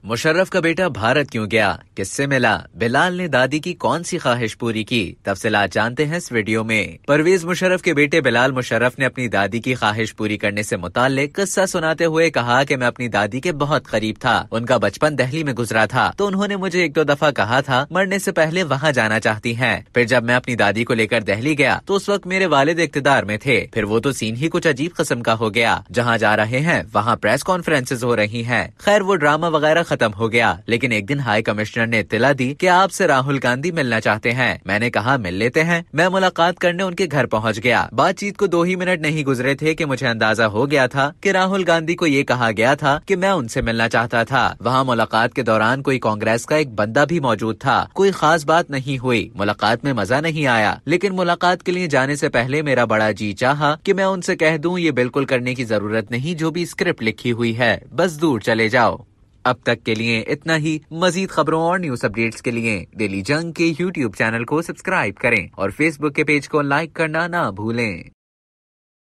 मुशर्रफ का बेटा भारत क्यों गया, किससे मिला, बिलाल ने दादी की कौन सी ख्वाहिश पूरी की, तफसीलात जानते हैं इस वीडियो में। परवेज मुशर्रफ के बेटे बिलाल मुशर्रफ ने अपनी दादी की ख्वाहिश पूरी करने से मुताल्लिक किस्सा सुनाते हुए कहा कि मैं अपनी दादी के बहुत करीब था। उनका बचपन दिल्ली में गुजरा था, तो उन्होंने मुझे एक दो दफा कहा था मरने से पहले वहाँ जाना चाहती हैं। फिर जब मैं अपनी दादी को लेकर दिल्ली गया तो उस वक्त मेरे वालिद इक्तदार में थे। फिर वो तो सीन ही कुछ अजीब किस्म का हो गया। जहाँ जा रहे हैं वहाँ प्रेस कॉन्फ्रेंसेज हो रही हैं। खैर वो ड्रामा वगैरह खत्म हो गया, लेकिन एक दिन हाई कमिश्नर ने इत्तला दी कि आपसे राहुल गांधी मिलना चाहते हैं। मैंने कहा मिल लेते हैं। मैं मुलाकात करने उनके घर पहुंच गया। बातचीत को 2 ही मिनट नहीं गुजरे थे कि मुझे अंदाजा हो गया था कि राहुल गांधी को ये कहा गया था कि मैं उनसे मिलना चाहता था। वहाँ मुलाकात के दौरान कोई कांग्रेस का एक बंदा भी मौजूद था। कोई खास बात नहीं हुई, मुलाकात में मजा नहीं आया, लेकिन मुलाकात के लिए जाने से पहले मेरा बड़ा जी चाहा कि मैं उनसे कह दूं ये बिल्कुल करने की जरूरत नहीं जो भी स्क्रिप्ट लिखी हुई है, बस दूर चले जाओ। अब तक के लिए इतना ही। मजीद खबरों और न्यूज अपडेट्स के लिए डेली जंग के YouTube चैनल को सब्सक्राइब करें और Facebook के पेज को लाइक करना ना भूलें।